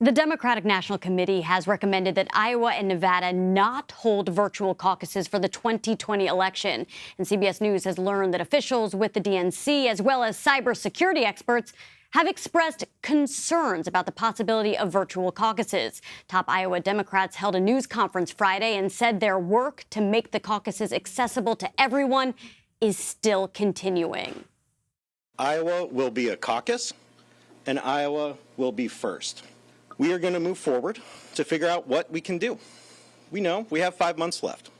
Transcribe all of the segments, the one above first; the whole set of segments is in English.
The Democratic National Committee has recommended that Iowa and Nevada not hold virtual caucuses for the 2020 election. And CBS News has learned that officials with the DNC, as well as cybersecurity experts, have expressed concerns about the possibility of virtual caucuses. Top Iowa Democrats held a news conference Friday and said their work to make the caucuses accessible to everyone is still continuing. Iowa will be a caucus, and Iowa will be first. We are going to move forward to figure out what we can do. We know we have 5 months left.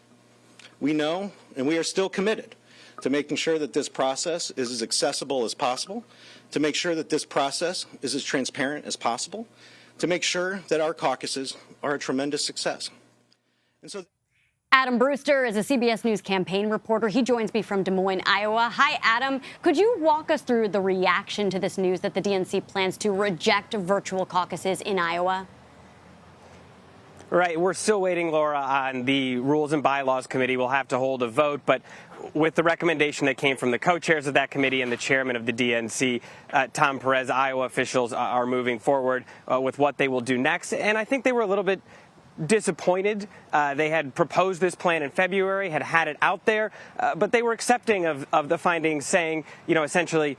We know, and we are still committed to making sure that this process is as accessible as possible, to make sure that this process is as transparent as possible, to make sure that our caucuses are a tremendous success. And so Adam Brewster is a CBS News campaign reporter. He joins me from Des Moines, Iowa. Hi, Adam. Could you walk us through the reaction to this news that the DNC plans to reject virtual caucuses in Iowa? Right. We're still waiting, Laura, on the Rules and Bylaws Committee. We'll have to hold a vote. But with the recommendation that came from the co-chairs of that committee and the chairman of the DNC, Tom Perez, Iowa officials are moving forward with what they will do next. And I think they were a little bit disappointed. They had proposed this plan in February, had it out there, but they were accepting of the findings, saying, essentially,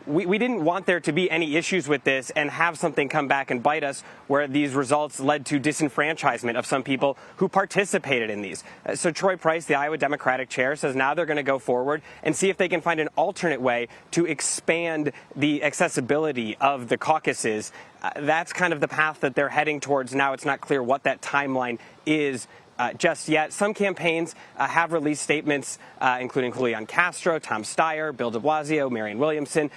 we didn't want there to be any issues with this and have something come back and bite us where these results led to disenfranchisement of some people who participated in these. So Troy Price, the Iowa Democratic chair, says now they're going to go forward and see if they can find an alternate way to expand the accessibility of the caucuses. That's kind of the path that they're heading towards now. It's not clear what that timeline is just yet. Some campaigns have released statements, including Julian Castro, Tom Steyer, Bill de Blasio, Marianne Williamson,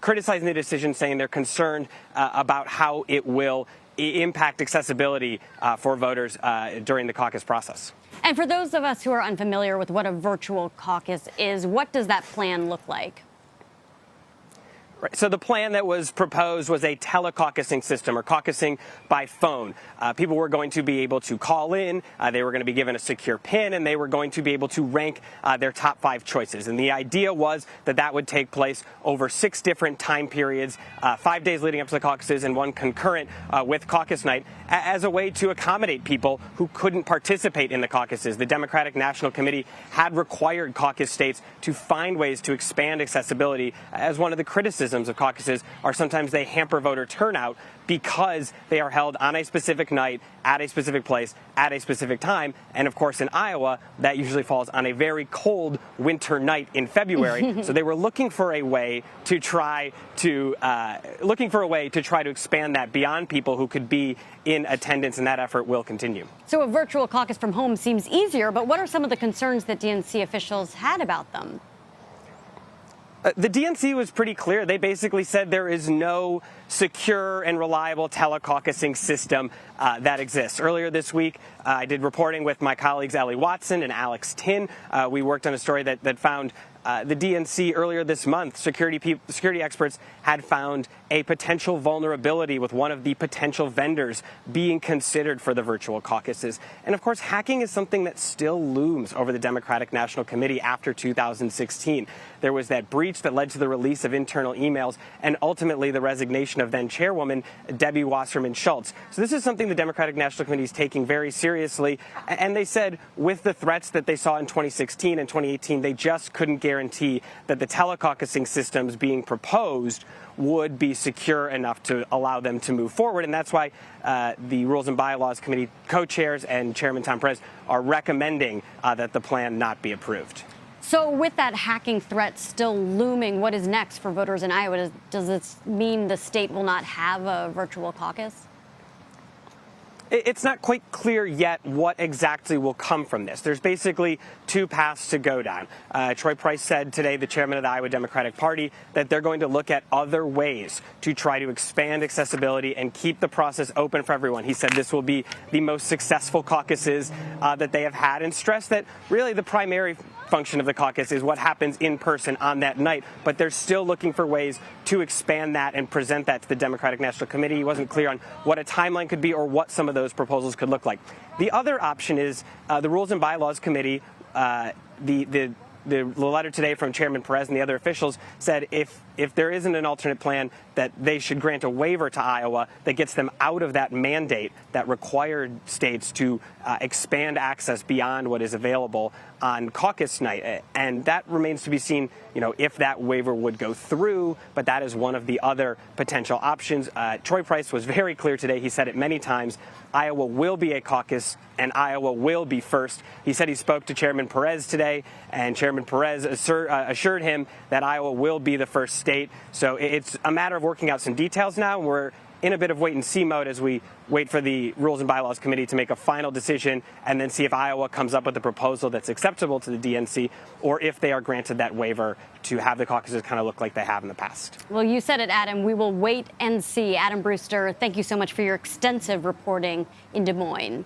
criticizing the decision, saying they're concerned about how it will impact accessibility for voters during the caucus process. And for those of us who are unfamiliar with what a virtual caucus is, what does that plan look like? Right. So the plan that was proposed was a telecaucusing system, or caucusing by phone. People were going to be able to call in, they were going to be given a secure PIN, and they were going to be able to rank their top 5 choices. And the idea was that that would take place over 6 different time periods, 5 days leading up to the caucuses and 1 concurrent with caucus night, as a way to accommodate people who couldn't participate in the caucuses. The Democratic National Committee had required caucus states to find ways to expand accessibility, as one of the criticisms of caucuses are sometimes they hamper voter turnout because they are held on a specific night, at a specific place, at a specific time. And of course, in Iowa, that usually falls on a very cold winter night in February. So they were looking for a way to try to expand that beyond people who could be in attendance, and that effort will continue. So a virtual caucus from home seems easier, but what are some of the concerns that DNC officials had about them? The DNC was pretty clear. They basically said there is no secure and reliable telecaucusing system that exists. Earlier this week, I did reporting with my colleagues Ellie Watson and Alex Tin. We worked on a story that found the DNC earlier this month, security experts had found a potential vulnerability with one of the potential vendors being considered for the virtual caucuses. And of course, hacking is something that still looms over the Democratic National Committee after 2016. There was that breach that led to the release of internal emails and ultimately the resignation of then chairwoman Debbie Wasserman Schultz. So this is something the Democratic National Committee is taking very seriously. And they said with the threats that they saw in 2016 and 2018, they just couldn't guarantee that the telecaucusing systems being proposed would be secure enough to allow them to move forward. And that's why the Rules and Bylaws Committee co-chairs and Chairman Tom Perez are recommending that the plan not be approved. So with that hacking threat still looming, what is next for voters in Iowa? Does this mean the state will not have a virtual caucus? It's not quite clear yet what exactly will come from this. There's basically 2 paths to go down. Troy Price said today, the chairman of the Iowa Democratic Party, that they're going to look at other ways to try to expand accessibility and keep the process open for everyone. He said this will be the most successful caucuses that they have had, and stressed that really the primary function of the caucus is what happens in person on that night. But they're still looking for ways to expand that and present that to the Democratic National Committee. He wasn't clear on what a timeline could be or what some of those proposals could look like. The other option is the Rules and Bylaws Committee. The letter today from Chairman Perez and the other officials said if if there isn't an alternate plan, that they should grant a waiver to Iowa that gets them out of that mandate that required states to expand access beyond what is available on caucus night. And that remains to be seen, if that waiver would go through, but that is one of the other potential options. Troy Price was very clear today. He said it many times. Iowa will be a caucus, and Iowa will be first. He said he spoke to Chairman Perez today, and Chairman Perez assured him that Iowa will be the first state. So it's a matter of working out some details now. We're in a bit of wait-and-see mode as we wait for the Rules and Bylaws Committee to make a final decision and then see if Iowa comes up with a proposal that's acceptable to the DNC or if they are granted that waiver to have the caucuses kind of look like they have in the past. Well, you said it, Adam. We will wait and see. Adam Brewster, thank you so much for your extensive reporting in Des Moines.